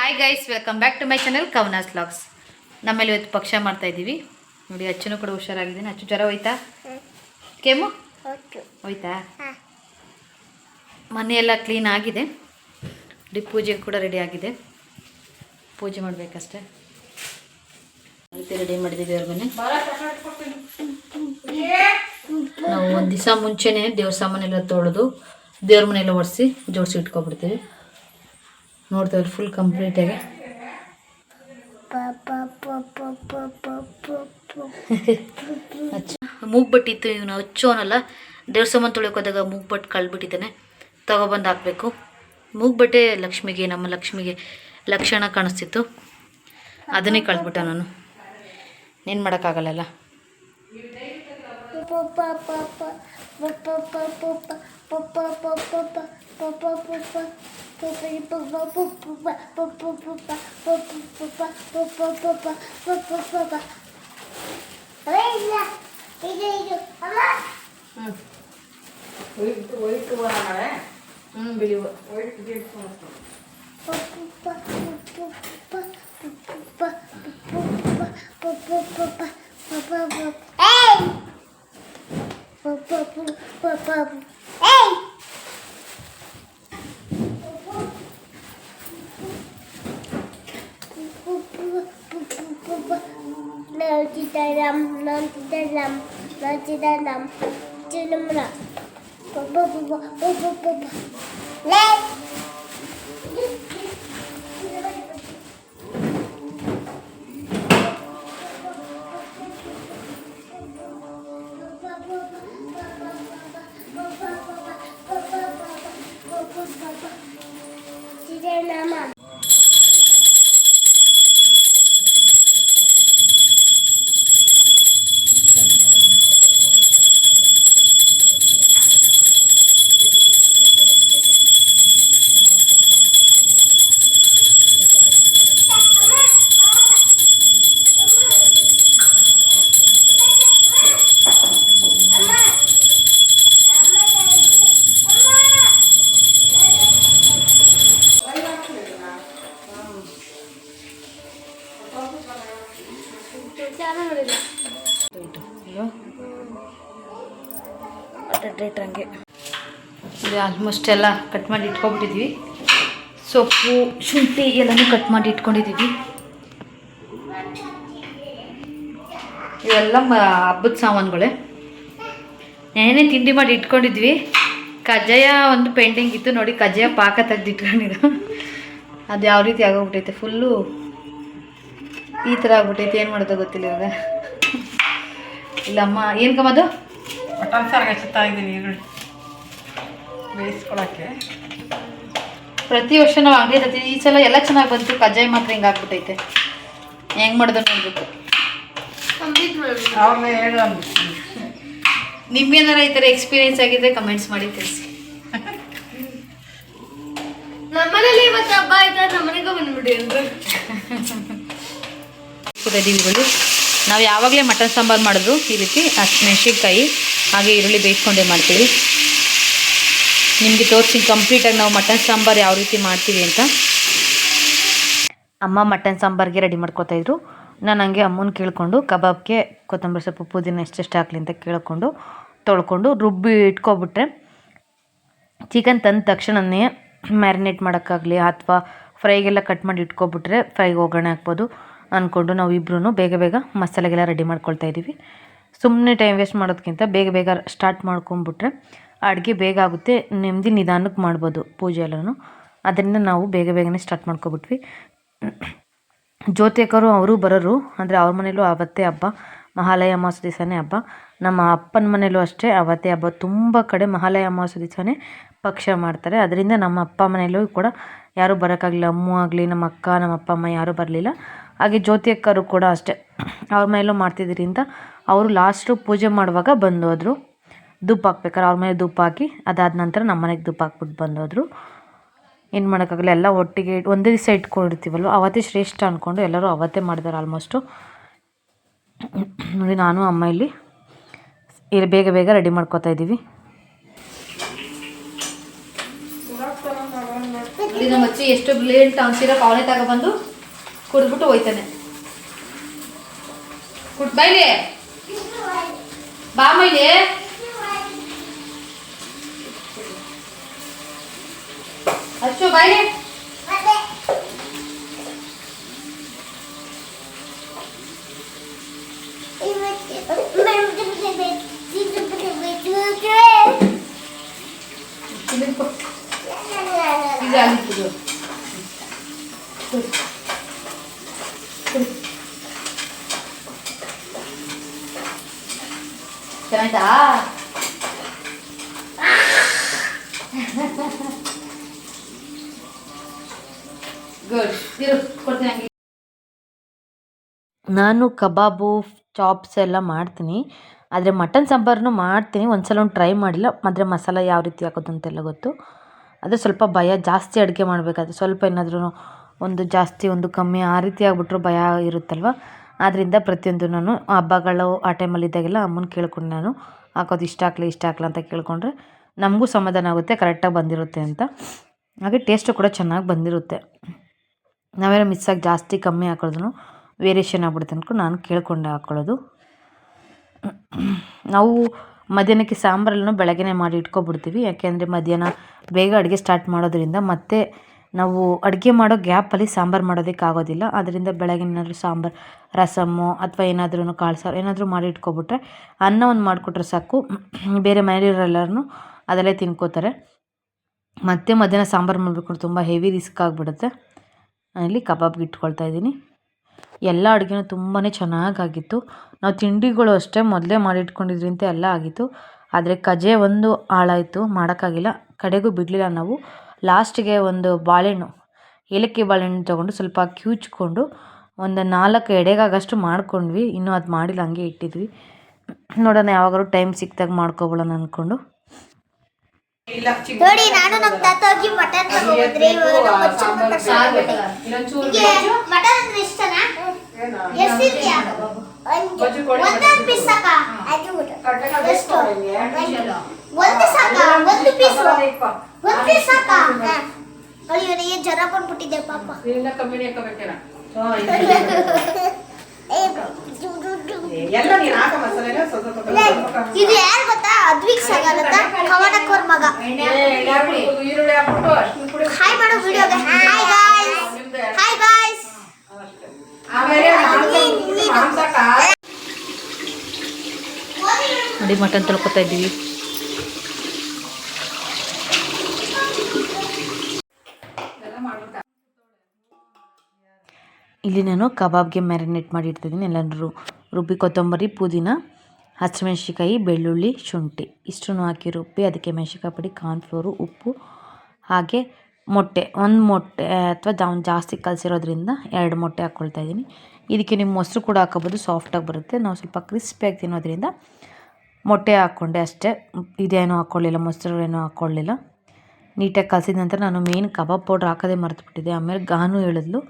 Hi guys, welcome back to my channel Kavana's vlogs. ನಮ್ಮಲ್ಲಿ ಇವತ್ತು ಪಕ್ಷ ಮಾಡ್ತಾ ಇದ್ದೀವಿ ನೋಡಿ. ಅಚ್ಚನೂ ಕೂಡ ಹುಷಾರಾಗಿದ್ದೀನಿ. ಅಚ್ಚು ಜ್ವರ ಹೋಯ್ತಾ? ಕೆಮ್ಮು ಹೋಯ್ತಾ? ಮನೆಯೆಲ್ಲ ಕ್ಲೀನ್ ಆಗಿದೆ. ಪೂಜೆಗೆ ಕೂಡ ರೆಡಿ ಆಗಿದೆ. ಪೂಜೆ ಮಾಡಬೇಕಷ್ಟೆ. ರೆಡಿ ಮಾಡಿದ್ದೀವಿ ಅವ್ರ ಮನೆ. ನಾವು ಒಂದು ದಿವಸ ಮುಂಚೆನೇ ದೇವ್ರ ಸಾಮಾನೆಲ್ಲ ತೊಳೆದು ದೇವ್ರ ಮನೆಯೆಲ್ಲ ಒರೆಸಿ ಜೋಡಿಸಿ ಇಟ್ಕೊಬಿಡ್ತೀವಿ. ನೋಡ್ತೇವೆ ಫುಲ್ ಕಂಪ್ಲೀಟಾಗಿ. ಮೂಗ್ಬಟ್ಟಿತ್ತು, ಇವನು ಹಚ್ಚೋನಲ್ಲ. ದೇವ್ರ ಸಾಮಾನು ತೊಳೆಯೋಕೆ ಹೋದಾಗ ಮೂಗ್ಬಟ್ಟು ಕಳ್ಬಿಟ್ಟಿದ್ದಾನೆ. ತಗೊಬಂದು ಹಾಕಬೇಕು. ಮೂಗ್ಬಟ್ಟೆ ಲಕ್ಷ್ಮಿಗೆ, ನಮ್ಮ ಲಕ್ಷ್ಮಿಗೆ ಲಕ್ಷಣ ಕಾಣಿಸ್ತಿತ್ತು, ಅದನ್ನೇ ಕಳ್ಬಿಟ್ಟ ನಾನು. ಏನು ಮಾಡೋಕ್ಕಾಗಲ್ಲ. ಹಂಗೆ ಇಲ್ಲಿ ಆಲ್ಮೋಸ್ಟ್ ಎಲ್ಲ ಕಟ್ ಮಾಡಿ ಇಟ್ಕೊಬಿಟ್ಟಿದ್ವಿ. ಸೊಪ್ಪು, ಶುಂಠಿ ಎಲ್ಲನೂ ಕಟ್ ಮಾಡಿ ಇಟ್ಕೊಂಡಿದ್ದೀವಿ. ಇವೆಲ್ಲ ಹಬ್ಬದ ಸಾಮಾನುಗಳೇ. ಏನೇ ತಿಂಡಿ ಮಾಡಿ ಇಟ್ಕೊಂಡಿದ್ವಿ. ಕಜ್ಜಾಯ ಒಂದು ಪೆಂಡಿಂಗ್ ಇತ್ತು ನೋಡಿ. ಕಜ್ಜಾಯ ಪಾಕ ತೆಗ್ದಿಟ್ಕೊಂಡಿದ್ದು ಅದು ಯಾವ ರೀತಿ ಆಗೋಗ್ಬಿಟ್ಟೈತೆ. ಫುಲ್ಲು ಈ ಥರ ಆಗ್ಬಿಟ್ಟೈತೆ. ಏನು ಮಾಡೋದು ಗೊತ್ತಿಲ್ಲ ಇವಾಗ. ಇಲ್ಲಮ್ಮ ಏನು ಕಮ್ಮದು ಮಟನ್ ಸಾರಿಗೆ ಹಚ್ಚುತ್ತಾ ಇದ್ದೀನಿ ಈರುಳ್ಳಿ ಬೇಯಿಸ್ಕೊಳಕ್ಕೆ. ಪ್ರತಿ ವರ್ಷ ನಾವು ಅಂಗಡಿ ತರ್ತೀವಿ. ಈ ಸಲ ಎಲ್ಲ ಚೆನ್ನಾಗಿ ಬಂತು. ಕಜ್ಜಾಯ ಮಾತ್ರ ಹಿಂಗೆ ಆಗ್ಬಿಟ್ಟೈತೆ. ಹೆಂಗೆ ಮಾಡೋದು ನೋಡ್ಬೇಕು. ಅವ್ರನ್ನೇ ಹೇಳು. ನಿಮ್ಗೇನಾರ ಈ ಥರ ಎಕ್ಸ್ಪೀರಿಯೆನ್ಸ್ ಆಗಿದ್ರೆ ಕಮೆಂಟ್ಸ್ ಮಾಡಿ ತಿಳಿಸಿ. ನಮ್ಮನೇಲಿ ಇವತ್ತು ಹಬ್ಬ ಆಯ್ತಾ, ನಮ್ಮನೆಗೆ ಬಂದ್ಬಿಡಿ ಅಂದ್ರೆ ರೆಡಿಗಳು. ನಾವು ಯಾವಾಗಲೇ ಮಟನ್ ಸಾಂಬಾರು ಮಾಡಿದ್ರು ಈ ರೀತಿ ಮೆಣಸಿನ್ಕಾಯಿ ಹಾಗೆ ಈರುಳ್ಳಿ ಬೇಯಿಸ್ಕೊಂಡೇ ಮಾಡ್ತೀವಿ. ನಿಮಗೆ ತೋರಿಸಿ ಕಂಪ್ಲೀಟಾಗಿ ನಾವು ಮಟನ್ ಸಾಂಬಾರು ಯಾವ ರೀತಿ ಮಾಡ್ತೀವಿ ಅಂತ. ಅಮ್ಮ ಮಟನ್ ಸಾಂಬಾರಿಗೆ ರೆಡಿ ಮಾಡ್ಕೊತಾಯಿದ್ರು. ನಾನು ಹಂಗೆ ಅಮ್ಮನ ಕೇಳಿಕೊಂಡು ಕಬಾಬ್ಗೆ ಕೊತ್ತಂಬರಿ ಸೊಪ್ಪು ಪುದೀನ ಎಷ್ಟೆಷ್ಟು ಹಾಕಲಿ ಅಂತ ಕೇಳಿಕೊಂಡು ತೊಳ್ಕೊಂಡು ರುಬ್ಬಿ ಇಟ್ಕೊಬಿಟ್ರೆ ಚಿಕನ್ ತಂದ ತಕ್ಷಣವೇ ಮ್ಯಾರಿನೇಟ್ ಮಾಡೋಕ್ಕಾಗಲಿ ಅಥವಾ ಫ್ರೈಗೆಲ್ಲ ಕಟ್ ಮಾಡಿ ಇಟ್ಕೊಬಿಟ್ರೆ ಫ್ರೈಗೆ ಒಗ್ಗರಣೆ ಹಾಕ್ಬೋದು ಅಂದ್ಕೊಂಡು ನಾವು ಇಬ್ಬರೂ ಬೇಗ ಬೇಗ ಮಸಾಲೆಗೆಲ್ಲ ರೆಡಿ ಮಾಡ್ಕೊಳ್ತಾ ಇದ್ದೀವಿ. ಸುಮ್ಮನೆ ಟೈಮ್ ವೇಸ್ಟ್ ಮಾಡೋದಕ್ಕಿಂತ ಬೇಗ ಬೇಗ ಸ್ಟಾರ್ಟ್ ಮಾಡ್ಕೊಂಬಿಟ್ರೆ ಅಡುಗೆ ಬೇಗ ಆಗುತ್ತೆ. ನೆಮ್ಮದಿ ನಿಧಾನಕ್ಕೆ ಮಾಡ್ಬೋದು ಪೂಜೆ ಎಲ್ಲನೂ. ಅದರಿಂದ ನಾವು ಬೇಗ ಬೇಗನೆ ಸ್ಟಾರ್ಟ್ ಮಾಡ್ಕೊಬಿಟ್ವಿ. ಜ್ಯೋತಿಯಕ್ಕರು ಅವರು ಬರೋರು ಅಂದರೆ ಅವ್ರ ಮನೇಲೂ ಅವತ್ತೇ ಹಬ್ಬ. ಮಹಾಲಯ ಅಮಾವಾಸ್ಯೆ ದಿವಸನೇ ಹಬ್ಬ. ನಮ್ಮ ಅಪ್ಪನ ಮನೇಲೂ ಅಷ್ಟೇ ಅವತ್ತೇ ಹಬ್ಬ. ತುಂಬ ಕಡೆ ಮಹಾಲಯ ಅಮಾವಾಸ್ಯೆ ದಿವಸನೇ ಪಕ್ಷ ಮಾಡ್ತಾರೆ. ಅದರಿಂದ ನಮ್ಮ ಅಪ್ಪ ಮನೇಲೂ ಕೂಡ ಯಾರೂ ಬರೋಕ್ಕಾಗಲಿಲ್ಲ. ಅಮ್ಮೂ ಆಗಲಿ, ನಮ್ಮ ಅಕ್ಕ, ನಮ್ಮ ಅಪ್ಪ ಅಮ್ಮ ಯಾರೂ ಬರಲಿಲ್ಲ. ಹಾಗೆ ಜ್ಯೋತಿಯಕ್ಕರು ಕೂಡ ಅಷ್ಟೇ ಅವ್ರ ಮನೇಲೂ ಮಾಡ್ತಿದ್ದರಿಂದ ಅವರು ಲಾಸ್ಟು ಪೂಜೆ ಮಾಡುವಾಗ ಬಂದೋದ್ರು. ಧೂಪ ಹಾಕ್ಬೇಕಾರೆ ಅವ್ರ ಮೇಲೆ ಧೂಪ ಹಾಕಿ ಅದಾದ ನಂತರ ನಮ್ಮ ಮನೆಗೆ ಧೂಪ ಹಾಕ್ಬಿಟ್ಟು ಬಂದೋದ್ರು. ಏನು ಮಾಡೋಕ್ಕಾಗಲ್ಲ, ಎಲ್ಲ ಒಟ್ಟಿಗೆ ಒಂದೇ ದಿವಸ ಇಟ್ಕೊಂಡಿರ್ತೀವಲ್ವ, ಅವತ್ತೇ ಶ್ರೇಷ್ಠ ಅಂದ್ಕೊಂಡು ಎಲ್ಲರೂ ಅವತ್ತೇ ಮಾಡಿದ್ದಾರೆ ಆಲ್ಮೋಸ್ಟು. ನೋಡಿ ನಾನು ಅಮ್ಮ ಇಲ್ಲಿ ಬೇಗ ಬೇಗ ರೆಡಿ ಮಾಡ್ಕೋತಾ ಇದ್ದೀವಿ. ನೋಡಿ ನಮ್ಮ ಅಚ್ಚಿ ಎಷ್ಟು ಬ್ಲೇಂಟ್ ಅವ್ನು ಸಿರಪ್ ಅವನೇ ತಗೊಬಂದು ಕುಡಿದ್ಬಿಟ್ಟು ಹೋಯ್ತಾನೆ. ಕುಟ್ ಬೈಲಿ ಬಾ ಮೈಲಿ. ಅಚ್ಚು ಬಾಯ್ಲಿ. ಚೆನ್ನಾಯ್ತಾ? ಗುಡ್. ಇರು ಕೊಡ್ತೀನಿ ಹಂಗೆ. ನಾನು ಕಬಾಬು ಚಾಪ್ಸ್ ಎಲ್ಲ ಮಾಡ್ತೀನಿ, ಆದರೆ ಮಟನ್ ಸಾಂಬಾರನ್ನು ಮಾಡ್ತೀನಿ. ಒಂದ್ಸಲ ಟ್ರೈ ಮಾಡಿಲ್ಲ. ಆದರೆ ಮಸಾಲ ಯಾವ ರೀತಿ ಹಾಕೋದು ಅಂತೆಲ್ಲ ಗೊತ್ತು. ಆದರೆ ಸ್ವಲ್ಪ ಭಯ ಜಾಸ್ತಿ ಅಡುಗೆ ಮಾಡಬೇಕಾದ್ರೆ. ಸ್ವಲ್ಪ ಏನಾದ್ರೂ ಒಂದು ಜಾಸ್ತಿ ಒಂದು ಕಮ್ಮಿ ಆ ರೀತಿ ಆಗಿಬಿಟ್ರು ಭಯ ಇರುತ್ತಲ್ವ. ಆದ್ದರಿಂದ ಪ್ರತಿಯೊಂದು ನಾನು ಹಬ್ಬಗಳು ಆ ಟೈಮಲ್ಲಿ ಇದ್ದಾಗೆಲ್ಲ ಅಮ್ಮನ ಕೇಳ್ಕೊಂಡು ನಾನು ಹಾಕೋದು ಇಷ್ಟ ಹಾಕ್ಲ ಅಂತ ಕೇಳಿಕೊಂಡ್ರೆ ನಮಗೂ ಸಮಾಧಾನ ಆಗುತ್ತೆ, ಕರೆಕ್ಟಾಗಿ ಬಂದಿರುತ್ತೆ ಅಂತ. ಹಾಗೆ ಟೇಸ್ಟು ಕೂಡ ಚೆನ್ನಾಗಿ ಬಂದಿರುತ್ತೆ. ನಾವೇನೋ ಮಿಸ್ಸಾಗಿ ಜಾಸ್ತಿ ಕಮ್ಮಿ ಹಾಕೋದ್ರೂ ವೇರಿಯೇಷನ್ ಆಗ್ಬಿಡುತ್ತೆ ಅಂದ್ಕೊಂಡು ನಾನು ಕೇಳ್ಕೊಂಡೆ ಹಾಕ್ಕೊಳ್ಳೋದು. ನಾವು ಮಧ್ಯಾಹ್ನಕ್ಕೆ ಸಾಂಬಾರನ್ನು ಬೆಳಗ್ಗೆನೇ ಮಾಡಿ ಇಟ್ಕೊಬಿಡ್ತೀವಿ. ಯಾಕೆಂದರೆ ಮಧ್ಯಾಹ್ನ ಬೇಗ ಅಡುಗೆ ಸ್ಟಾರ್ಟ್ ಮಾಡೋದ್ರಿಂದ ಮತ್ತೆ ನಾವು ಅಡುಗೆ ಮಾಡೋ ಗ್ಯಾಪಲ್ಲಿ ಸಾಂಬಾರು ಮಾಡೋದಕ್ಕೆ ಆಗೋದಿಲ್ಲ. ಅದರಿಂದ ಬೆಳಗ್ಗೆ ಏನಾದರೂ ಸಾಂಬಾರು, ರಸಮ್ಮು ಅಥವಾ ಏನಾದ್ರೂ ಕಾಳು ಸಾರು ಏನಾದರೂ ಮಾಡಿ ಇಟ್ಕೊಬಿಟ್ರೆ ಅನ್ನ ಒಂದು ಮಾಡಿಕೊಟ್ರೆ ಸಾಕು, ಬೇರೆ ಮನೆಯವರೆಲ್ಲರೂ ಅದರಲ್ಲೇ ತಿನ್ಕೋತಾರೆ. ಮತ್ತೆ ಮಧ್ಯಾಹ್ನ ಸಾಂಬಾರು ಮಾಡಬೇಕು ತುಂಬ ಹೆವಿ ರಿಸ್ಕ್ ಆಗಿಬಿಡುತ್ತೆ. ನಾನಿಲ್ಲಿ ಕಬಾಬ್ಗೆ ಇಟ್ಕೊಳ್ತಾ ಇದ್ದೀನಿ. ಎಲ್ಲ ಅಡುಗೆನೂ ತುಂಬಾ ಚೆನ್ನಾಗಾಗಿತ್ತು. ನಾವು ತಿಂಡಿಗಳು ಅಷ್ಟೇ ಮೊದಲೇ ಮಾಡಿಟ್ಕೊಂಡಿದ್ರಿಂತೆ ಎಲ್ಲ ಆಗಿತ್ತು. ಆದರೆ ಕಜೆ ಒಂದು ಹಾಳಾಯಿತು, ಮಾಡೋಕ್ಕಾಗಿಲ್ಲ. ಕಡೆಗೂ ಬಿಡಲಿಲ್ಲ. ನಾವು ಲಾಸ್ಟಿಗೆ ಒಂದು ಬಾಳೆಹಣ್ಣು, ಏಲಕ್ಕಿ ಬಾಳೆಹಣ್ಣು ತೊಗೊಂಡು ಸ್ವಲ್ಪ ಕಿವುಚ್ಕೊಂಡು ಒಂದು 4 ಎಡೆಗಾಗಷ್ಟು ಮಾಡ್ಕೊಂಡ್ವಿ. ಇನ್ನೂ ಅದು ಮಾಡಿಲ್ಲ, ಹಂಗೆ ಇಟ್ಟಿದ್ವಿ. ನೋಡೋಣ ಯಾವಾಗಾದ್ರು ಟೈಮ್ ಸಿಕ್ಕಿದಾಗ ಮಾಡ್ಕೊಬೋಣ ಅಂದ್ಕೊಂಡು. ನೋಡಿ ನಾನು ನಮ್ಮ ತಾತ ಹೋಗಿ ಮಟನ್ ತಗೊಂಡ್ರೆ ಮಟನ್ ಅಂದ್ರೆ ಇಷ್ಟನಾ? ಎಷ್ಟಿದ್ಯಾ? ಒಂದೊಂದು ಪೀಸ್ ಸಾಕಾ? ಎಷ್ಟು? ಒಂದು ಸಾಕಾ? ಒಂದು ಪೀಸ್ ಸಾಕಾ? ಅಯ್ಯೋ ನನಗೆ ಜ್ವರ ಬಂದ್ಬಿಟ್ಟಿದೆ ಪಾಪ. ಇದು ಯಾರು ಗೊತ್ತಾ? ಅದ್ವಿಕ್ ಸಾಗರತ ಕವನಕೋರ್ ಮಗ. ಹಾಯ್ ಮಾಡೋ ವಿಡಿಯೋಗೆ. Hi guys. ನೋಡಿ ಮಟನ್ ತೊಳ್ಕೊತಾ ಇದ್ದೀವಿ. ಇಲ್ಲಿ ನಾನು ಕಬಾಬ್ಗೆ ಮ್ಯಾರಿನೇಟ್ ಮಾಡಿ ಇಡ್ತಿದ್ದೀನಿ. ಎಲ್ಲರೂ ರುಬ್ಬಿ ಕೊತ್ತಂಬರಿ, ಪುದೀನ, ಹಸಿಮೆಣ್ಸಿಕಾಯಿ, ಬೆಳ್ಳುಳ್ಳಿ, ಶುಂಠಿ ಇಷ್ಟನ್ನು ಹಾಕಿ ರುಬ್ಬಿ ಅದಕ್ಕೆ ಮೆಣಸಿನ್ಕಾಯಿ ಪುಡಿ, ಕಾರ್ನ್ಫ್ಲೋರು, ಉಪ್ಪು ಹಾಗೆ ಮೊಟ್ಟೆ, ಒಂದು ಮೊಟ್ಟೆ ಅಥವಾ ಜಾಸ್ತಿ ಕಲಸಿರೋದ್ರಿಂದ 2 ಮೊಟ್ಟೆ ಹಾಕ್ಕೊಳ್ತಾ ಇದ್ದೀನಿ. ಇದಕ್ಕೆ ನಿಮ್ಮ ಮೊಸರು ಕೂಡ ಹಾಕೋಬೋದು, ಸಾಫ್ಟಾಗಿ ಬರುತ್ತೆ. ನಾವು ಸ್ವಲ್ಪ ಕ್ರಿಸ್ಪಿಯಾಗಿ ತಿನ್ನೋದ್ರಿಂದ ಮೊಟ್ಟೆ ಹಾಕ್ಕೊಂಡೆ ಅಷ್ಟೇ. ಇದೇನೂ ಹಾಕ್ಕೊಳ್ಳಿಲ್ಲ, ಮೊಸರು ಏನೂ ಹಾಕ್ಕೊಳ್ಳಿಲ್ಲ. ನೀಟಾಗಿ ಕಲಸಿದ ನಂತರ ನಾನು ಮೇನ್ ಕಬಾಬ್ ಪೌಡ್ರ್ ಹಾಕೋದೇ ಮರೆತುಬಿಟ್ಟಿದ್ದೆ. ಆಮೇಲೆ ಗಾನು ಹೇಳಿದ್ಲು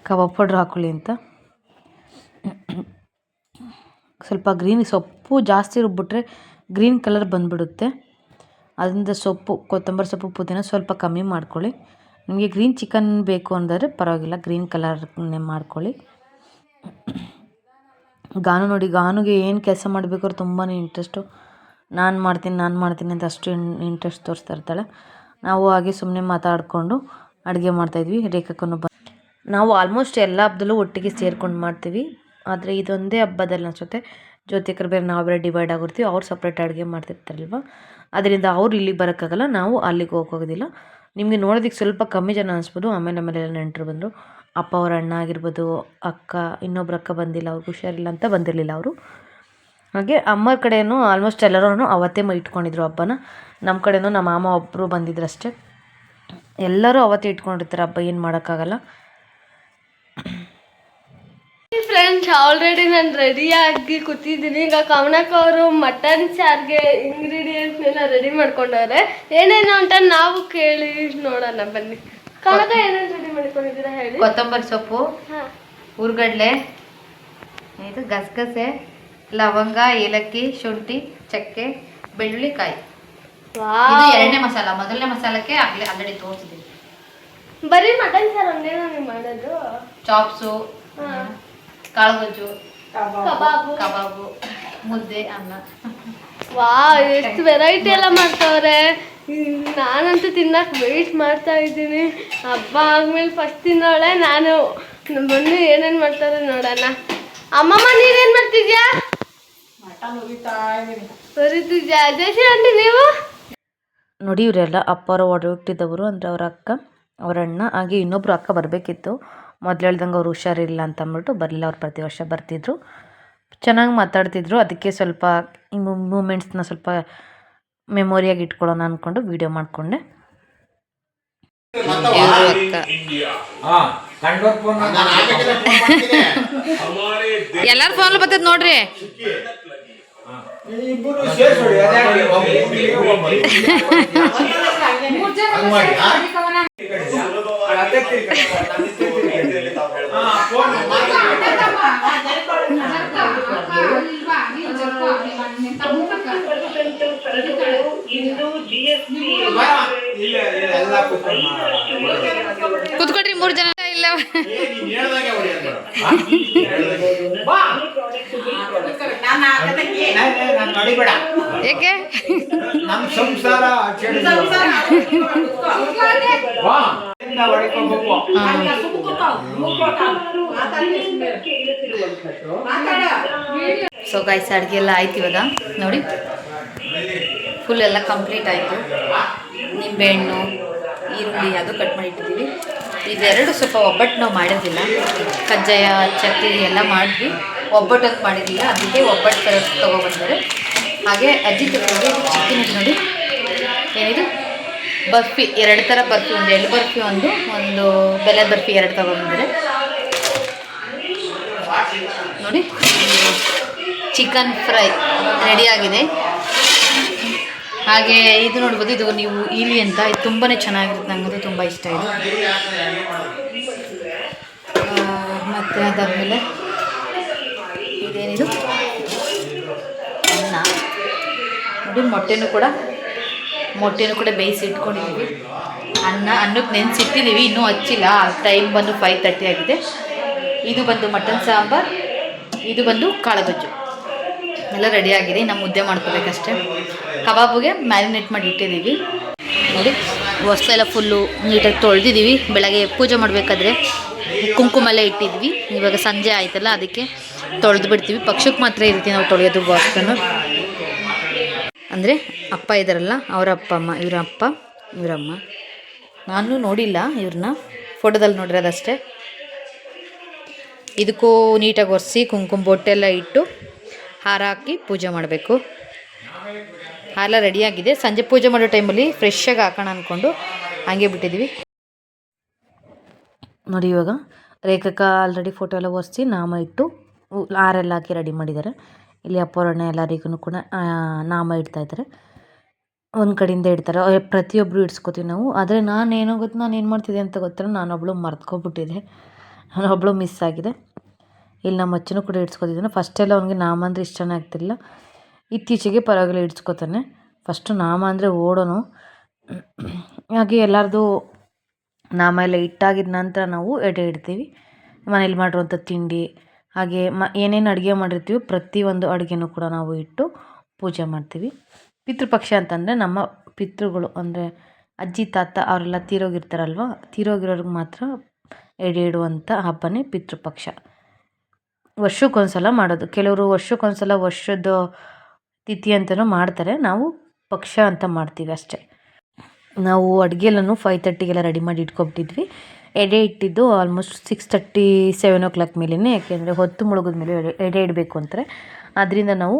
ಕಬಾಬ್ ಪೌಡ್ರ್ ಹಾಕ್ಕೊಳ್ಳಿ ಅಂತ. ಸ್ವಲ್ಪ ಗ್ರೀನ್ ಸೊಪ್ಪು ಜಾಸ್ತಿ ರುಬ್ಬಿಟ್ರೆ ಗ್ರೀನ್ ಕಲರ್ ಬಂದುಬಿಡುತ್ತೆ. ಅದರಿಂದ ಸೊಪ್ಪು, ಕೊತ್ತಂಬರಿ ಸೊಪ್ಪು, ಪುದೀನ ಸ್ವಲ್ಪ ಕಮ್ಮಿ ಮಾಡ್ಕೊಳ್ಳಿ. ನಿಮಗೆ ಗ್ರೀನ್ ಚಿಕನ್ ಬೇಕು ಅಂದರೆ ಪರವಾಗಿಲ್ಲ, ಗ್ರೀನ್ ಕಲರ್ನೇ ಮಾಡ್ಕೊಳ್ಳಿ. ಗಾನು ನೋಡಿ, ಗಾನುಗೆ ಏನು ಕೆಲಸ ಮಾಡಬೇಕಾದ್ರೂ ತುಂಬಾ ಇಂಟ್ರೆಸ್ಟು. ನಾನು ಮಾಡ್ತೀನಿ ಅಂತ ಅಷ್ಟು ಇಂಟ್ರೆಸ್ಟ್ ತೋರಿಸ್ತಾ ಇರ್ತಾಳೆ. ನಾವು ಹಾಗೆ ಸುಮ್ಮನೆ ಮಾತಾಡಿಕೊಂಡು ಅಡುಗೆ ಮಾಡ್ತಾಯಿದ್ವಿ. ರೇಖಕ್ಕೂ ನಾವು ಆಲ್ಮೋಸ್ಟ್ ಎಲ್ಲ ಹಬ್ಬದಲ್ಲೂ ಒಟ್ಟಿಗೆ ಸೇರ್ಕೊಂಡು ಮಾಡ್ತೀವಿ. ಆದರೆ ಇದೊಂದೇ ಹಬ್ಬದಲ್ಲಿ ಅನಿಸುತ್ತೆ ಜ್ಯೋತಿಕರು ಬೇರೆ ನಾವು ಬೇರೆ ಡಿವೈಡ್ ಆಗಿರ್ತೀವಿ. ಅವ್ರು ಸಪ್ರೇಟ್ ಅಡುಗೆ ಮಾಡ್ತಿರ್ತಾರಲ್ವ, ಅದರಿಂದ ಅವ್ರು ಇಲ್ಲಿಗೆ ಬರೋಕ್ಕಾಗಲ್ಲ, ನಾವು ಅಲ್ಲಿಗೆ ಹೋಗೋದಿಲ್ಲ. ನಿಮಗೆ ನೋಡೋದಕ್ಕೆ ಸ್ವಲ್ಪ ಕಮ್ಮಿ ಜನ ಅನಿಸ್ಬೋದು. ಆಮೇಲೆ ಎಲ್ಲ ನೆಂಟರು ಬಂದರು. ಅಪ್ಪ ಅವ್ರ ಅಣ್ಣ ಆಗಿರ್ಬೋದು, ಅಕ್ಕ, ಇನ್ನೊಬ್ರು ಅಕ್ಕ ಬಂದಿಲ್ಲ, ಅವ್ರಿಗೆ ಹುಷಾರಿಲ್ಲ ಅಂತ ಬಂದಿರಲಿಲ್ಲ ಅವರು. ಹಾಗೆ ಅಮ್ಮರ ಕಡೆಯೂ ಆಲ್ಮೋಸ್ಟ್ ಎಲ್ಲರೂ ಅವತ್ತೇ ಇಟ್ಕೊಂಡಿದ್ರು ಹಬ್ಬನ. ನಮ್ಮ ಕಡೆಯೂ ನಮ್ಮ ಮಾಮ ಒಬ್ಬರು ಬಂದಿದ್ರಷ್ಟೇ. ಎಲ್ಲರೂ ಅವತ್ತೇ ಇಟ್ಕೊಂಡಿರ್ತಾರೆ ಹಬ್ಬ, ಏನು ಮಾಡೋಕ್ಕಾಗಲ್ಲ. ಫ್ರೆಂಡ್ಸ್, ಆಲ್ರೆಡಿ ನಾನು ರೆಡಿಯಾಗಿ ಕೂತಿದ್ದೀನಿ. ಈಗ ಕವನಕ್ಕ ಅವರು ಮಟನ್ ಸಾರಿಗೆ ಇಂಗ್ರೀಡಿಯೆಂಟ್ಸ್ ಎಲ್ಲ ರೆಡಿ ಮಾಡ್ಕೊಂಡವ್ರೆ. ಏನೇನು ಅಂತ ನಾವು ಕೇಳಿ ನೋಡೋಣ ಬನ್ನಿ. ಕವನಕ್ಕ ಏನೇನು ರೆಡಿ ಮಾಡ್ಕೊಂಡಿದ್ದೀರಾ ಹೇಳಿ. ಕೊತ್ತಂಬರಿ ಸೊಪ್ಪು, ಹುರ್ಗಡ್ಲೆ, ಇದು ಗಸಗಸೆ, ಲವಂಗ, ಏಲಕ್ಕಿ, ಶುಂಠಿ, ಚಕ್ಕೆ, ಬೆಳ್ಳುಳ್ಳಿ, ಕಾಯಿ. ಇದು 2ನೇ ಮಸಾಲ. ಮೊದಲನೇ ಮಸಾಲಕ್ಕೆ ಆಲ್ರೆಡಿ ತೋರಿಸಿದ್ದೀವಿ. ಬರೀ ಮಟನ್ ಸಾರು ಒಂದೇನಾ ನೀವು ಮಾಡೋದು? ಚಾಪ್ಸು, ಕಾಳುಗೊಜ್ಜು, ಕಬಾಬು, ಕಬಾಬು, ಮುದ್ದೆ, ಅನ್ನ. ವಾ ಎಷ್ಟು ವೆರೈಟಿ ಎಲ್ಲ ಮಾಡ್ತಾವ್ರೆ. ನಾನಂತೂ ತಿನ್ನಕ್ಕೆ ವೆಯ್ಟ್ ಮಾಡ್ತಾ ಇದ್ದೀನಿ. ಹಬ್ಬ ಆದ್ಮೇಲೆ ಫಸ್ಟ್ ತಿನ್ನೋಳೆ ನಾನು. ನಮ್ಮ ಮಮ್ಮಿ ಏನೇನು ಮಾಡ್ತಾರೆ ನೋಡೋಣ. ಅಮ್ಮಮ್ಮ ನೀನೇನು ಮಾಡ್ತಿದ್ಯಾ? ಬರೀತಿದ್ಯಾ? ಜಯಶ್ರೀ ಆಂಟಿ ನೀವು? ನೋಡಿ ಇವರೆಲ್ಲ ಅಪ್ಪರ ಹುಟ್ಟಿದವರು ಅಂದರೆ ಅವ್ರ ಅಕ್ಕ, ಅವ್ರ ಅಣ್ಣ, ಹಾಗೆ ಇನ್ನೊಬ್ಬರು ಅಕ್ಕ ಬರಬೇಕಿತ್ತು. ಮೊದಲು ಹೇಳ್ದಂಗೆ ಅವ್ರು ಹುಷಾರಿಲ್ಲ ಅಂತ ಅಂದ್ಬಿಟ್ಟು ಬರಲಿಲ್ಲ. ಅವ್ರು ಪ್ರತಿ ವರ್ಷ ಬರ್ತಿದ್ರು, ಚೆನ್ನಾಗಿ ಮಾತಾಡ್ತಿದ್ರು. ಅದಕ್ಕೆ ಸ್ವಲ್ಪ ಈ ಮೂಮೆಂಟ್ಸ್ನ ಸ್ವಲ್ಪ ಮೆಮೊರಿಯಾಗಿ ಇಟ್ಕೊಳ್ಳೋಣ ಅಂದ್ಕೊಂಡು ವೀಡಿಯೋ ಮಾಡಿಕೊಂಡೆ. ಎಲ್ಲಾರ ಫೋನ್ ಬರ್ತೈತೆ ನೋಡ್ರಿ. ಕೂತ್ಕೊಳ್ರಿ, 3 ಜನ ಇಲ್ಲ. ಏಕೆ ನಮ್ಮ ಸಂಸಾರ ಸೊ ಗೈಸ್, ಅಡುಗೆ ಎಲ್ಲ ಆಯ್ತು ಇವಾಗ. ನೋಡಿ, ಫುಲ್ ಎಲ್ಲ ಕಂಪ್ಲೀಟ್ ಆಯಿತು. ನಿಂಬೆಹಣ್ಣು, ಈರುಳ್ಳಿ ಅದು ಕಟ್ ಮಾಡಿ ಇಟ್ಟಿದ್ದೀವಿ. ಇದೆರಡು ಸ್ವಲ್ಪ ಒಬ್ಬಟ್ಟು ನಾವು ಮಾಡಿರಲಿಲ್ಲ, ಕಜ್ಜಾಯ ಚಕ್ಲಿ ಎಲ್ಲ ಮಾಡಿದ್ವಿ. ಒಬ್ಬಟ್ಟಂತ ಮಾಡಿರಲಿಲ್ಲ, ಅದಕ್ಕೆ ಒಬ್ಬಟ್ಟು ಥರ ತೊಗೊಬಂದರೆ. ಹಾಗೆ ಅಜ್ಜಿ ತಗೊಂಡು ಚಿಕನ್ ನೋಡಿ, ಏನಿದು ಬರ್ಫಿ, 2 ಥರ ಬರ್ಫಿ, ಒಂದು ಎಳ್ಳು ಬರ್ಫಿ, ಒಂದು ಬೆಲ್ಲದ ಬರ್ಫಿ 2 ತೊಗೊಬಂದರೆ. ನೋಡಿ, ಚಿಕನ್ ಫ್ರೈ ರೆಡಿಯಾಗಿದೆ. ಹಾಗೆ ಇದು ನೋಡ್ಬೋದು, ಇದು ನೀವು ಈಲಿ ಅಂತ, ಇದು ತುಂಬಾ ಚೆನ್ನಾಗಿರುತ್ತೆ, ನನಗಂತೂ ತುಂಬ ಇಷ್ಟ ಇದು. ಮತ್ತು ಅದಾದಮೇಲೆ ಇದೇನಿದು ಅನ್ನ ನೋಡಿ, ಮೊಟ್ಟೆನೂ ಕೂಡ ಬೇಯಿಸಿ ಇಟ್ಕೊಂಡಿದ್ದೀವಿ. ಅನ್ನಕ್ಕೆ ನೆನೆಸಿಟ್ಟಿದ್ದೀವಿ, ಇನ್ನೂ ಹಚ್ಚಿಲ್ಲ. ಟೈಮ್ ಬಂದು 5:30 ಆಗಿದೆ. ಇದು ಬಂದು ಮಟನ್ ಸಾಂಬಾರು, ಇದು ಬಂದು ಕಾಳುಗೊಜ್ಜು ಎಲ್ಲ ರೆಡಿಯಾಗಿದೆ. ನಾವು ಮುದ್ದೆ ಮಾಡ್ಕೋಬೇಕಷ್ಟೆ. ಕಬಾಬಿಗೆ ಮ್ಯಾರಿನೇಟ್ ಮಾಡಿ ಇಟ್ಟಿದ್ದೀವಿ. ನೋಡಿ, ಹೊಸಲೆಲ್ಲ ಫುಲ್ಲು ನೀಟಾಗಿ ತೊಳೆದಿದ್ದೀವಿ. ಬೆಳಗ್ಗೆ ಪೂಜೆ ಮಾಡಬೇಕಾದ್ರೆ ಕುಂಕುಮೆಲ್ಲ ಇಟ್ಟಿದ್ವಿ. ಇವಾಗ ಸಂಜೆ ಆಯ್ತಲ್ಲ, ಅದಕ್ಕೆ ತೊಳೆದು ಬಿಡ್ತೀವಿ. ಪಕ್ಷಕ್ಕೆ ಮಾತ್ರ ಇರ್ತೀವಿ ನಾವು ತೊಳೆಯೋದು ವಾಸ್ಕನ್ನು. ಅಂದರೆ ಅಪ್ಪ ಇದ್ದಾರಲ್ಲ, ಅವರ ಅಪ್ಪ ಅಮ್ಮ, ಇವರ ಅಪ್ಪ ಇವರಮ್ಮ. ನಾನು ನೋಡಿಲ್ಲ ಇವ್ರನ್ನ, ಫೋಟೋದಲ್ಲಿ ನೋಡಿರೋದಷ್ಟೇ. ಇದಕ್ಕೂ ನೀಟಾಗಿ ಒರೆಸಿ ಕುಂಕುಮ ಬೊಟ್ಟೆಲ್ಲ ಇಟ್ಟು ಹಾರ ಹಾಕಿ ಪೂಜೆ ಮಾಡಬೇಕು. ಹಾರ ರೆಡಿಯಾಗಿದೆ. ಸಂಜೆ ಪೂಜೆ ಮಾಡೋ ಟೈಮಲ್ಲಿ ಫ್ರೆಶ್ಶಾಗಿ ಹಾಕೋಣ ಅಂದ್ಕೊಂಡು ಹಾಗೆ ಬಿಟ್ಟಿದ್ದೀವಿ. ನೋಡಿ, ಇವಾಗ ರೇಖಕ್ಕ ಆಲ್ರೆಡಿ ಫೋಟೋ ಎಲ್ಲ ಒರೆಸಿ ನಾಮ ಇಟ್ಟು ಹಾರೆಲ್ಲ ಹಾಕಿ ರೆಡಿ ಮಾಡಿದ್ದಾರೆ. ಇಲ್ಲಿ ಅಪ್ಪವ್ರಣ್ಣ ಎಲ್ಲರಿಗೂ ಕೂಡ ನಾಮ ಇಡ್ತಾಯಿದ್ದಾರೆ. ಒಂದು ಕಡೆಯಿಂದ ಇಡ್ತಾರೆ, ಪ್ರತಿಯೊಬ್ಬರು ಇಡ್ಸ್ಕೊತೀವಿ ನಾವು. ಆದರೆ ನಾನು ಏನು ಮಾಡ್ತಿದ್ದೆ ಅಂತ ಗೊತ್ತಿಲ್ಲ, ನಾನೊಬ್ಬಳು ಮರ್ತ್ಕೊಬಿಟ್ಟಿದ್ದೆ, ನಾನೊಬ್ಬಳು ಮಿಸ್ ಆಗಿದೆ. ಇಲ್ಲಿ ನಮ್ಮ ಅಚ್ಚನೂ ಕೂಡ ಇಡ್ಸ್ಕೊತಿದ್ದಾನೆ. ಫಸ್ಟೆಲ್ಲ ಅವ್ನಿಗೆ ನಾಮ ಅಂದರೆ ಇಷ್ಟನೇ ಆಗ್ತಿಲ್ಲ, ಇತ್ತೀಚೆಗೆ ಪರವಾಗಿಲ್ಲ ಇಡ್ಸ್ಕೊತಾನೆ. ಫಸ್ಟು ನಾಮ ಅಂದರೆ ಓಡೋನು. ಹಾಗೆ ಎಲ್ಲರದು ನಾಮ ಎಲ್ಲ ಇಟ್ಟಾಗಿದ ನಂತರ ನಾವು ಎಡೆ ಇಡ್ತೀವಿ. ಮನೇಲಿ ಮಾಡಿರುವಂಥ ತಿಂಡಿ, ಹಾಗೆ ಏನೇನು ಅಡುಗೆ ಮಾಡಿರ್ತೀವಿ ಪ್ರತಿಯೊಂದು ಅಡುಗೆನೂ ಕೂಡ ನಾವು ಇಟ್ಟು ಪೂಜೆ ಮಾಡ್ತೀವಿ. ಪಿತೃಪಕ್ಷ ಅಂತಂದರೆ ನಮ್ಮ ಪಿತೃಗಳು ಅಂದರೆ ಅಜ್ಜಿ ತಾತ ಅವರೆಲ್ಲ ತೀರೋಗಿರ್ತಾರಲ್ವ, ತೀರೋಗಿರೋರಿಗೆ ಮಾತ್ರ ಎಡೆ ಇಡುವಂಥ ಹಬ್ಬನೇ ಪಿತೃಪಕ್ಷ. ವರ್ಷಕ್ಕೊಂದ್ಸಲ ಮಾಡೋದು. ಕೆಲವರು ವರ್ಷಕ್ಕೊಂದ್ಸಲ ವರ್ಷದ ತಿಥಿ ಅಂತಲೂ ಮಾಡ್ತಾರೆ. ನಾವು ಪಕ್ಷ ಅಂತ ಮಾಡ್ತೀವಿ ಅಷ್ಟೇ. ನಾವು ಅಡುಗೆಲ್ಲೂ 5:30ಗೆಲ್ಲ ರೆಡಿ ಮಾಡಿ ಇಟ್ಕೊಬಿಟ್ಟಿದ್ವಿ. ಎಡೆ ಇಟ್ಟಿದ್ದು ಆಲ್ಮೋಸ್ಟ್ 6:30, 7 o'clock ಮೇಲೇ, ಯಾಕೆಂದರೆ ಹೊತ್ತು ಮುಳುಗಿದ ಮೇಲೆ ಎಡೆ ಇಡಬೇಕು ಅಂತಾರೆ. ಆದ್ದರಿಂದ ನಾವು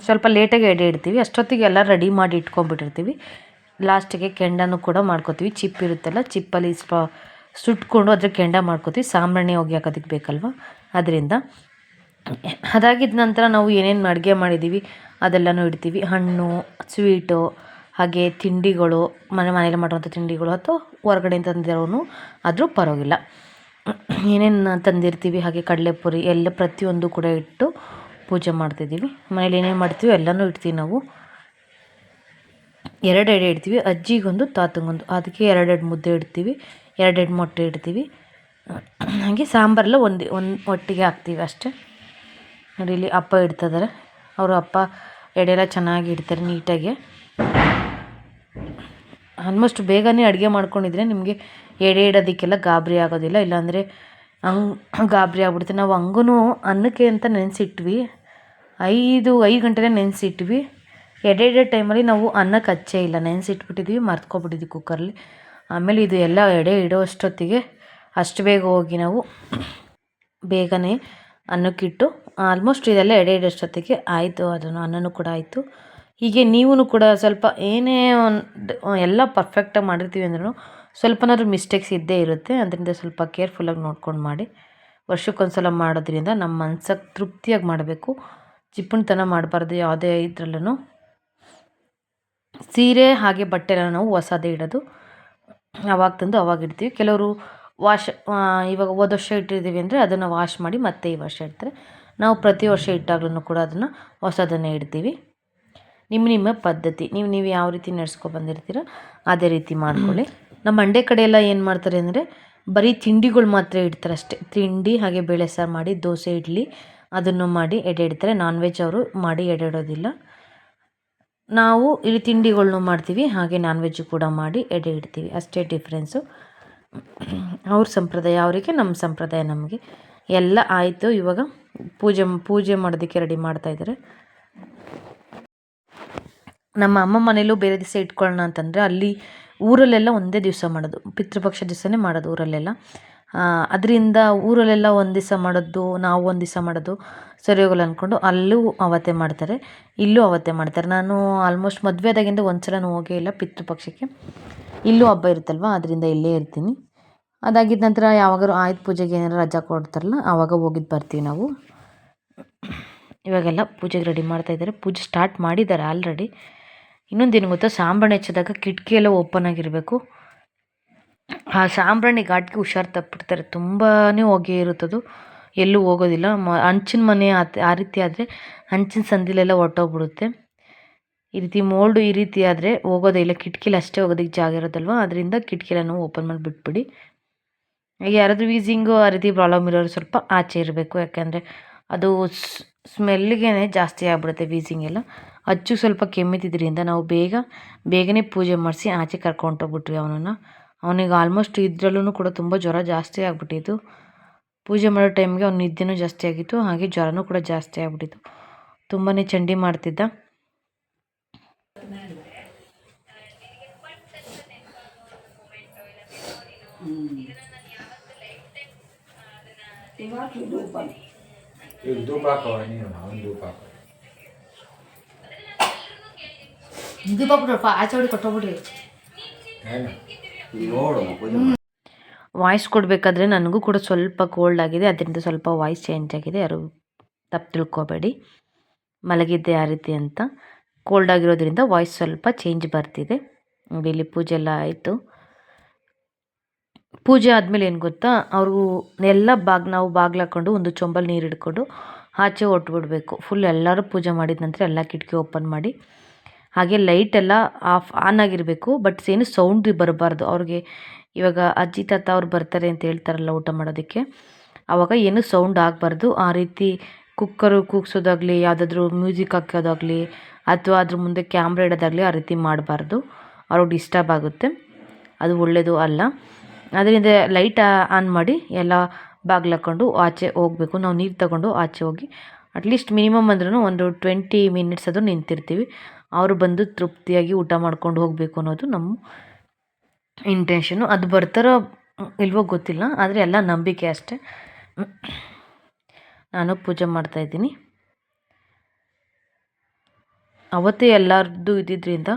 ಸ್ವಲ್ಪ ಲೇಟಾಗಿ ಎಡೆ ಇಡ್ತೀವಿ. ಅಷ್ಟೊತ್ತಿಗೆ ಎಲ್ಲ ರೆಡಿ ಮಾಡಿ ಇಟ್ಕೊಂಡ್ಬಿಟ್ಟಿರ್ತೀವಿ. ಲಾಸ್ಟಿಗೆ ಕೆಂಡನೂ ಕೂಡ ಮಾಡ್ಕೋತೀವಿ. ಚಿಪ್ ಇರುತ್ತಲ್ಲ, ಚಿಪ್ಪಲ್ಲಿ ಸುಟ್ಕೊಂಡು ಅದ್ರ ಕೆಂಡ ಮಾಡ್ಕೋತೀವಿ. ಸಾಂಬ್ರಾಣಿ ಹೋಗಿ ಹಾಕೋದಕ್ಕೆ ಬೇಕಲ್ವ, ಅದರಿಂದ. ಅದಾಗಿದ್ದ ನಂತರ ನಾವು ಏನೇನು ಅಡುಗೆ ಮಾಡಿದ್ದೀವಿ ಅದೆಲ್ಲನೂ ಇಡ್ತೀವಿ. ಹಣ್ಣು, ಸ್ವೀಟು, ಹಾಗೆ ತಿಂಡಿಗಳು, ಮನೇಲಿ ಮಾಡುವಂಥ ತಿಂಡಿಗಳು ಅಥವಾ ಹೊರಗಡೆಯಿಂದ ತಂದಿರೋನು ಆದರೂ ಪರವಾಗಿಲ್ಲ, ಏನೇನು ತಂದಿರ್ತೀವಿ. ಹಾಗೆ ಕಡಲೆಪುರಿ ಎಲ್ಲ ಪ್ರತಿಯೊಂದು ಕೂಡ ಇಟ್ಟು ಪೂಜೆ ಮಾಡ್ತಿದ್ದೀವಿ. ಮನೇಲಿ ಏನೇನು ಮಾಡ್ತೀವಿ ಎಲ್ಲನೂ ಇಡ್ತೀವಿ ನಾವು. 2 ಎಡೆ ಇಡ್ತೀವಿ, ಅಜ್ಜಿಗೊಂದು ತಾತಂಗೊಂದು. ಅದಕ್ಕೆ 2 ಮುದ್ದೆ ಇಡ್ತೀವಿ. ಎರಡೆರಡು ಮೊಟ್ಟೆ ಇಡ್ತೀವಿ. ಹಾಗೆ ಸಾಂಬಾರೆಲ್ಲ ಒಂದು ಒಟ್ಟಿಗೆ ಹಾಕ್ತೀವಿ ಅಷ್ಟೇ. ನೋಡಿ ಇಲ್ಲಿ ಅಪ್ಪ ಇಡ್ತಿದ್ದಾರೆ. ಅವರು ಅಪ್ಪ ಎಡೆಲ್ಲ ಚೆನ್ನಾಗಿ ಇಡ್ತಾರೆ ನೀಟಾಗಿ. ಆಲ್ಮೋಸ್ಟ್ ಬೇಗನೆ ಅಡುಗೆ ಮಾಡ್ಕೊಂಡಿದ್ರೆ ನಿಮಗೆ ಎಡೆ ಇಡೋದಕ್ಕೆಲ್ಲ ಗಾಬರಿ ಆಗೋದಿಲ್ಲ, ಇಲ್ಲಾಂದರೆ ಗಾಬರಿ ಆಗ್ಬಿಡುತ್ತೆ. ನಾವು ಹಂಗೂ ಅನ್ನಕ್ಕೆ ಅಂತ ನೆನೆಸಿಟ್ವಿ, 5 ಗಂಟೆನೇ ನೆನೆಸಿಟ್ವಿ. ಎಡೆ ಟೈಮಲ್ಲಿ ನಾವು ಅನ್ನಕ್ಕೆ ಹಚ್ಚೇ ಇಲ್ಲ, ನೆನೆಸಿಟ್ಬಿಟ್ಟಿದ್ವಿ, ಮರ್ತ್ಕೊಬಿಟ್ಟಿದ್ವಿ ಕುಕ್ಕರಲ್ಲಿ. ಆಮೇಲೆ ಇದು ಎಲ್ಲ ಎಡೆ ಇಡೋ ಅಷ್ಟೊತ್ತಿಗೆ ಅಷ್ಟು ಬೇಗ ಹೋಗಿ ನಾವು ಬೇಗನೆ ಅನ್ನಕ್ಕಿಟ್ಟು ಆಲ್ಮೋಸ್ಟ್ ಇದೆಲ್ಲ ಎಡೆ ಇಡೋಷ್ಟೊತ್ತಿಗೆ ಆಯಿತು. ಅದನ್ನು ಅನ್ನನೂ ಕೂಡ ಆಯಿತು. ಹೀಗೆ ನೀವು ಕೂಡ ಸ್ವಲ್ಪ ಏನೇ ಒಂದು ಎಲ್ಲ ಪರ್ಫೆಕ್ಟಾಗಿ ಮಾಡಿರ್ತೀವಿ ಅಂದ್ರೂ ಸ್ವಲ್ಪನಾದ್ರೂ ಮಿಸ್ಟೇಕ್ಸ್ ಇದ್ದೇ ಇರುತ್ತೆ. ಅದರಿಂದ ಸ್ವಲ್ಪ ಕೇರ್ಫುಲ್ಲಾಗಿ ನೋಡ್ಕೊಂಡು ಮಾಡಿ. ವರ್ಷಕ್ಕೊಂದ್ಸಲ ಮಾಡೋದ್ರಿಂದ ನಮ್ಮ ಮನ್ಸಿಗೆ ತೃಪ್ತಿಯಾಗಿ ಮಾಡಬೇಕು, ಚಿಪ್ಪಣತನ ಮಾಡಬಾರ್ದು ಯಾವುದೇ ಇದರಲ್ಲೂ. ಸೀರೆ ಹಾಗೆ ಬಟ್ಟೆನ ನಾವು ಹೊಸದೇ ಇಡೋದು, ಅವಾಗ ತಂದು ಅವಾಗ ಇಡ್ತೀವಿ. ಕೆಲವರು ಇವಾಗ ಹೋದ ವರ್ಷ ಇಟ್ಟಿದ್ದೀವಿ ಅಂದರೆ ಅದನ್ನು ವಾಶ್ ಮಾಡಿ ಮತ್ತೆ ಈ ವರ್ಷ ಇಡ್ತಾರೆ. ನಾವು ಪ್ರತಿ ವರ್ಷ ಇಟ್ಟಾಗ್ಲೂ ಕೂಡ ಅದನ್ನು ಹೊಸದನ್ನೇ ಇಡ್ತೀವಿ. ನಿಮ್ಮ ಪದ್ಧತಿ, ನೀವು ಯಾವ ರೀತಿ ನಡೆಸ್ಕೊಬಂದಿರ್ತೀರ ಅದೇ ರೀತಿ ಮಾಡ್ಕೊಳ್ಳಿ. ನಮ್ಮ ಮಂಡ್ಯ ಕಡೆ ಎಲ್ಲ ಏನು ಮಾಡ್ತಾರೆ ಅಂದರೆ ಬರೀ ತಿಂಡಿಗಳು ಮಾತ್ರ ಇಡ್ತಾರೆ ಅಷ್ಟೇ. ತಿಂಡಿ ಹಾಗೆ ಬೇಳೆ ಸಾರು ಮಾಡಿ, ದೋಸೆ ಇಡ್ಲಿ ಅದನ್ನು ಮಾಡಿ ಎಡೆ ಇಡ್ತಾರೆ. ನಾನ್ ವೆಜ್ ಅವರು ಮಾಡಿ ಎಡೆ ಇಡೋದಿಲ್ಲ. ನಾವು ಇಲ್ಲಿ ತಿಂಡಿಗಳ್ನು ಮಾಡ್ತೀವಿ, ಹಾಗೆ ನಾನ್ ವೆಜ್ಜು ಕೂಡ ಮಾಡಿ ಎಡೆ ಇಡ್ತೀವಿ, ಅಷ್ಟೇ ಡಿಫ್ರೆನ್ಸು. ಅವ್ರ ಸಂಪ್ರದಾಯ ಅವರಿಗೆ, ನಮ್ಮ ಸಂಪ್ರದಾಯ ನಮಗೆ. ಎಲ್ಲ ಆಯಿತು. ಇವಾಗ ಪೂಜೆ ಮಾಡೋದಕ್ಕೆ ರೆಡಿ ಮಾಡ್ತಾಯಿದ್ದಾರೆ. ನಮ್ಮ ಅಮ್ಮ ಮನೇಲೂ ಬೇರೆ ದಿವಸ ಇಟ್ಕೊಳ್ಳೋಣ ಅಂತಂದರೆ ಅಲ್ಲಿ ಊರಲ್ಲೆಲ್ಲ ಒಂದೇ ದಿವಸ ಮಾಡೋದು, ಪಿತೃಪಕ್ಷ ದಿವಸನೇ ಮಾಡೋದು ಊರಲ್ಲೆಲ್ಲ. ಅದರಿಂದ ಊರಲ್ಲೆಲ್ಲ ಒಂದು ದಿವಸ ಮಾಡೋದು, ನಾವು ಒಂದು ದಿವಸ ಮಾಡೋದು ಸರಿ ಹೋಗಲ್ಲ ಅಂದ್ಕೊಂಡು ಅಲ್ಲೂ ಅವತ್ತೇ ಮಾಡ್ತಾರೆ, ಇಲ್ಲೂ ಅವತ್ತೇ ಮಾಡ್ತಾರೆ. ನಾನು ಆಲ್ಮೋಸ್ಟ್ ಮದುವೆ ಆದಾಗಿಂದ ಒಂದು ಸಲ ಹೋಗೇ ಇಲ್ಲ ಪಿತೃಪಕ್ಷಕ್ಕೆ. ಇಲ್ಲೂ ಹಬ್ಬ ಇರುತ್ತಲ್ವ, ಅದರಿಂದ ಇಲ್ಲೇ ಇರ್ತೀನಿ. ಅದಾಗಿದ್ದ ನಂತರ ಯಾವಾಗಾದ್ರು ಆಯುಧ ಪೂಜೆಗೆ ಏನಾರು ರಜಾ ಕೊಡ್ತಾರಲ್ಲ ಆವಾಗ ಹೋಗಿದ್ದು ಬರ್ತೀವಿ ನಾವು. ಇವಾಗೆಲ್ಲ ಪೂಜೆಗೆ ರೆಡಿ ಮಾಡ್ತಾಯಿದ್ದಾರೆ. ಪೂಜೆ ಸ್ಟಾರ್ಟ್ ಮಾಡಿದ್ದಾರೆ ಆಲ್ರೆಡಿ. ಇನ್ನೊಂದೇನು ಗೊತ್ತಾ, ಸಾಂಬ್ರಾಣಿ ಹಚ್ಚಿದಾಗ ಕಿಟಕಿ ಎಲ್ಲ ಓಪನ್ ಆಗಿರಬೇಕು. ಆ ಸಾಂಬ್ರಾಣಿ ಘಾಟ್ಗೆ ಹುಷಾರು ತಪ್ಪಿಡ್ತಾರೆ, ತುಂಬಾ ಹೊಗೆ ಇರುತ್ತದು, ಎಲ್ಲೂ ಹೋಗೋದಿಲ್ಲ. ಹಂಚಿನ ಮನೆ ಆ ರೀತಿ ಆದರೆ ಹಂಚಿನ ಸಂದಿಲೆಲ್ಲ ಹೊರ್ಟೋಗ್ಬಿಡುತ್ತೆ. ಈ ರೀತಿ ಮೋಲ್ಡು ಈ ರೀತಿ ಆದರೆ ಹೋಗೋದೇ ಇಲ್ಲ, ಕಿಟಕಿಲಿ ಅಷ್ಟೇ ಹೋಗೋದಕ್ಕೆ ಜಾಗ ಇರೋದಲ್ವ, ಅದರಿಂದ ಕಿಟಕಿಯನ್ನು ಓಪನ್ ಮಾಡಿ ಬಿಟ್ಬಿಡಿ. ಯಾರಾದರೂ ವೀಸಿಂಗು ಆ ರೀತಿ ಪ್ರಾಬ್ಲಮ್ ಇರೋರು ಸ್ವಲ್ಪ ಆಚೆ ಇರಬೇಕು, ಯಾಕೆಂದರೆ ಅದು ಸ್ಮೆಲ್ಲಿಗೆ ಜಾಸ್ತಿ ಆಗಿಬಿಡುತ್ತೆ ವೀಸಿಂಗ್ ಎಲ್ಲ. ಅಚ್ಚು ಸ್ವಲ್ಪ ಕೆಮ್ಮಿದ್ರಿಂದ ನಾವು ಬೇಗನೆ ಪೂಜೆ ಮಾಡಿಸಿ ಆಚೆ ಕರ್ಕೊಂಡೋಗ್ಬಿಟ್ವಿ ಅವನಿಗೆ. ಆಲ್ಮೋಸ್ಟ್ ಇದರಲ್ಲೂ ಕೂಡ ತುಂಬ ಜ್ವರ ಜಾಸ್ತಿ ಆಗಿಬಿಟ್ಟಿತ್ತು. ಪೂಜೆ ಮಾಡೋ ಟೈಮ್ಗೆ ಅವ್ನ ನಿದ್ದೆನೂ ಜಾಸ್ತಿ ಆಗಿತ್ತು, ಹಾಗೆ ಜ್ವರನೂ ಕೂಡ ಜಾಸ್ತಿ ಆಗಿಬಿಟ್ಟಿತ್ತು. ತುಂಬಾ ಚಂಡಿ ಮಾಡ್ತಿದ್ದ. ಈಗ ಧೂಪ ಹಾಕವ, ನೀನು ಅವನು ಧೂಪ ಹಾಕವ. ದೀಪ ಬಿಡ್ರಪ್ಪ, ಆಚೆ ಹೊಡಿ ಕೊಟ್ಟೋಗ್ಬಿಡ್ರಿ. ವಾಯ್ಸ್ ಕೊಡಬೇಕಾದ್ರೆ ನನಗೂ ಕೂಡ ಸ್ವಲ್ಪ ಕೋಲ್ಡ್ ಆಗಿದೆ, ಅದರಿಂದ ಸ್ವಲ್ಪ ವಾಯ್ಸ್ ಚೇಂಜ್ ಆಗಿದೆ. ಯಾರು ತಪ್ಪು ತಿಳ್ಕೊಬೇಡಿ, ಮಲಗಿದ್ದೆ ಆ ರೀತಿ ಅಂತ. ಕೋಲ್ಡ್ ಆಗಿರೋದ್ರಿಂದ ವಾಯ್ಸ್ ಸ್ವಲ್ಪ ಚೇಂಜ್ ಬರ್ತಿದೆ. ಇಲ್ಲಿ ಪೂಜೆ ಎಲ್ಲ ಆಯಿತು. ಪೂಜೆ ಆದಮೇಲೆ ಏನು ಗೊತ್ತಾ, ಅವ್ರಿಗೂ ಎಲ್ಲ ನಾವು ಬಾಗಿಲು ಹಾಕ್ಕೊಂಡು ಒಂದು ಚೊಂಬಲ್ಲಿ ನೀರು ಹಿಡ್ಕೊಂಡು ಆಚೆ ಹೊಟ್ಬಿಡ್ಬೇಕು. ಫುಲ್ ಎಲ್ಲರೂ ಪೂಜೆ ಮಾಡಿದ ನಂತರ ಎಲ್ಲ ಕಿಟಕಿ ಓಪನ್ ಮಾಡಿ, ಹಾಗೆ ಲೈಟೆಲ್ಲ ಆನ್ ಆಗಿರಬೇಕು. ಬಟ್ ಏನು ಸೌಂಡ್ ಬರಬಾರ್ದು. ಅವ್ರಿಗೆ ಇವಾಗ ಅಜ್ಜಿ ತಾತ ಅವ್ರು ಬರ್ತಾರೆ ಅಂತ ಹೇಳ್ತಾರಲ್ಲ ಊಟ ಮಾಡೋದಕ್ಕೆ, ಆವಾಗ ಏನು ಸೌಂಡ್ ಆಗಬಾರ್ದು. ಆ ರೀತಿ ಕುಕ್ಕರು ಕೂಗ್ಸೋದಾಗಲಿ, ಯಾವುದಾದ್ರೂ ಮ್ಯೂಸಿಕ್ ಹಾಕೋದಾಗಲಿ, ಅಥವಾ ಅದ್ರ ಮುಂದೆ ಕ್ಯಾಮ್ರಾ ಇಡೋದಾಗಲಿ ಆ ರೀತಿ ಮಾಡಬಾರ್ದು. ಅವ್ರಿಗೆ ಡಿಸ್ಟರ್ಬ್ ಆಗುತ್ತೆ, ಅದು ಒಳ್ಳೆಯದು ಅಲ್ಲ. ಅದರಿಂದ ಲೈಟ್ ಆನ್ ಮಾಡಿ ಎಲ್ಲ ಬಾಗಿಲು ಹಾಕ್ಕೊಂಡು ಆಚೆ ಹೋಗಬೇಕು. ನಾವು ನೀರು ತಗೊಂಡು ಆಚೆ ಹೋಗಿ ಅಟ್ಲೀಸ್ಟ್ ಮಿನಿಮಮ್ ಅಂದ್ರೂ ಒಂದು 20 ಮಿನಿಟ್ಸ್ ಅದು ನಿಂತಿರ್ತೀವಿ. ಅವರು ಬಂದು ತೃಪ್ತಿಯಾಗಿ ಊಟ ಮಾಡ್ಕೊಂಡು ಹೋಗಬೇಕು ಅನ್ನೋದು ನಮ್ಮ ಇಂಟೆನ್ಷನು. ಅದು ಬರ್ತಾರೋ ಇಲ್ವೋ ಗೊತ್ತಿಲ್ಲ, ಆದರೆ ಎಲ್ಲ ನಂಬಿಕೆ ಅಷ್ಟೆ. ನಾನು ಪೂಜೆ ಮಾಡ್ತಾಯಿದ್ದೀನಿ. ಅವತ್ತೇ ಎಲ್ಲರದ್ದು ಇದ್ದಿದ್ದರಿಂದ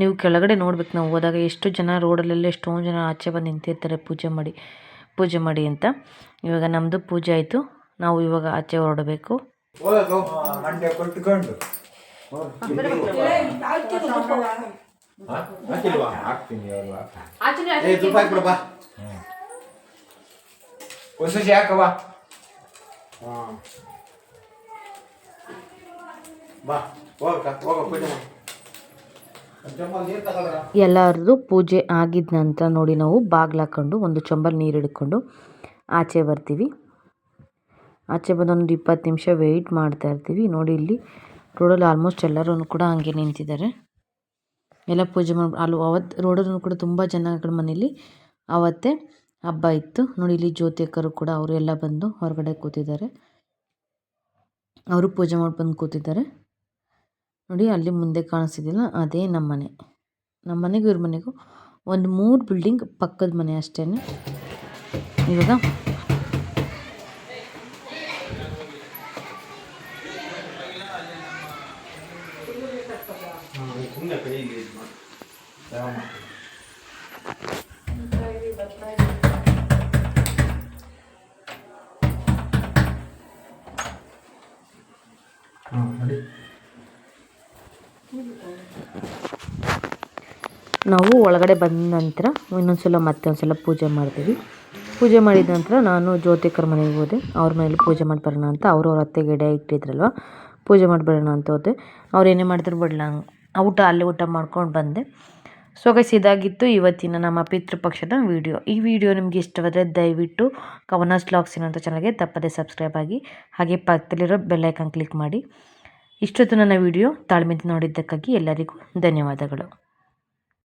ನೀವು ಕೆಳಗಡೆ ನೋಡ್ಬೇಕು, ನಾವು ಹೋದಾಗ ಎಷ್ಟು ಜನ ರೋಡಲ್ಲೆಲ್ಲ ಎಷ್ಟೊಂದು ಜನ ಆಚೆ ಬಂದು ನಿಂತಿರ್ತಾರೆ ಪೂಜೆ ಮಾಡಿ ಅಂತ. ಇವಾಗ ನಮ್ಮದು ಪೂಜೆ ಆಯಿತು, ನಾವು ಇವಾಗ ಆಚೆ ಹೊರಡಬೇಕು. ಮಂಡ್ಯ ಕೊಟ್ಕೊಂಡು ಹಾಕ್ತೀನಿ. ಧೂಪ ಹಾಕ್ಬಿಡಪ್ಪ, ಹೊಸ ಹಾಕವಾ. ಬಾ ಹೋಗ ಪೂಜೆ ಮಾಡಿ. ಎಲ್ಲರದು ಪೂಜೆ ಆಗಿದ ನಂತರ ನೋಡಿ ನಾವು ಬಾಗಿಲು ಹಾಕ್ಕೊಂಡು ಒಂದು ಚೊಂಬಲ್ಲಿ ನೀರು ಹಿಡ್ಕೊಂಡು ಆಚೆ ಬರ್ತೀವಿ. ಆಚೆ ಬಂದು ಒಂದು 20 ನಿಮಿಷ ವೆಯ್ಟ್ ಮಾಡ್ತಾ ಇರ್ತೀವಿ. ನೋಡಿ ಇಲ್ಲಿ ರೋಡಲ್ಲಿ ಆಲ್ಮೋಸ್ಟ್ ಎಲ್ಲರೂ ಕೂಡ ಹಂಗೆ ನಿಂತಿದ್ದಾರೆ. ಎಲ್ಲ ಪೂಜೆ ಮಾಡಿ ಅವತ್ತು ರೋಡಲ್ಲೂ ಕೂಡ ತುಂಬ ಜನಗಳ ಮನೇಲಿ ಅವತ್ತೇ ಹಬ್ಬ ಇತ್ತು. ನೋಡಿ ಇಲ್ಲಿ ಜ್ಯೋತಿಕರು ಕೂಡ ಅವರು ಎಲ್ಲ ಬಂದು ಹೊರಗಡೆ ಕೂತಿದ್ದಾರೆ. ಅವರು ಪೂಜೆ ಮಾಡಿ ಬಂದು ಕೂತಿದ್ದಾರೆ. ನೋಡಿ ಅಲ್ಲಿ ಮುಂದೆ ಕಾಣಿಸ್ತಿದ್ದಿಲ್ಲ ಅದೇ ನಮ್ಮ ಮನೆ. ನಮ್ಮ ಮನೆಗೂ ಇವ್ರ ಮನೆಗೂ ಒಂದು 3 ಬಿಲ್ಡಿಂಗ್ ಪಕ್ಕದ ಮನೆ ಅಷ್ಟೇ. ಇವಾಗ ನಾವು ಒಳಗಡೆ ಬಂದ ನಂತರ ಮತ್ತೊಂದ್ಸಲ ಪೂಜೆ ಮಾಡ್ತೀವಿ. ಪೂಜೆ ಮಾಡಿದ ನಂತರ ನಾನು ಜ್ಯೋತಿಕರ ಮನೆಗೆ ಹೋದೆ. ಅವ್ರ ಮನೇಲಿ ಪೂಜೆ ಮಾಡಿ ಬರೋಣ ಅಂತ ಅವ್ರ ಅತ್ತೆಗೆ ಎಡೆ ಇಟ್ಟಿದ್ರಲ್ವ, ಪೂಜೆ ಮಾಡಿ ಬರೋಣ ಅಂತ ಹೋದೆ. ಅವ್ರು ಏನೇ ಮಾಡಿದ್ರು ಬಿಡಲ್ಲ, ಅಲ್ಲೇ ಊಟ ಮಾಡ್ಕೊಂಡು ಬಂದೆ. ಸೊ ಗೈಸ್, ಇದಾಗಿತ್ತು ಇವತ್ತಿನ ನಮ್ಮ ಪಿತೃಪಕ್ಷದ ವಿಡಿಯೋ. ಈ ವಿಡಿಯೋ ನಿಮಗೆ ಇಷ್ಟವಾದರೆ ದಯವಿಟ್ಟು ಕವನಾಸ್ ವ್ಲಾಗ್ಸ್ ಅನ್ನೋ ಚಾನಲ್ಗೆ ತಪ್ಪದೇ ಸಬ್ಸ್ಕ್ರೈಬ್ ಆಗಿ, ಹಾಗೆ ಪಕ್ಕದಲ್ಲಿರೋ ಬೆಲ್ ಐಕಾನ್ ಕ್ಲಿಕ್ ಮಾಡಿ. ಇಷ್ಟೊತ್ತು ನನ್ನ ವಿಡಿಯೋ ತಾಳ್ಮೆಯಿಂದ ನೋಡಿದ್ದಕ್ಕಾಗಿ ಎಲ್ಲರಿಗೂ ಧನ್ಯವಾದಗಳು.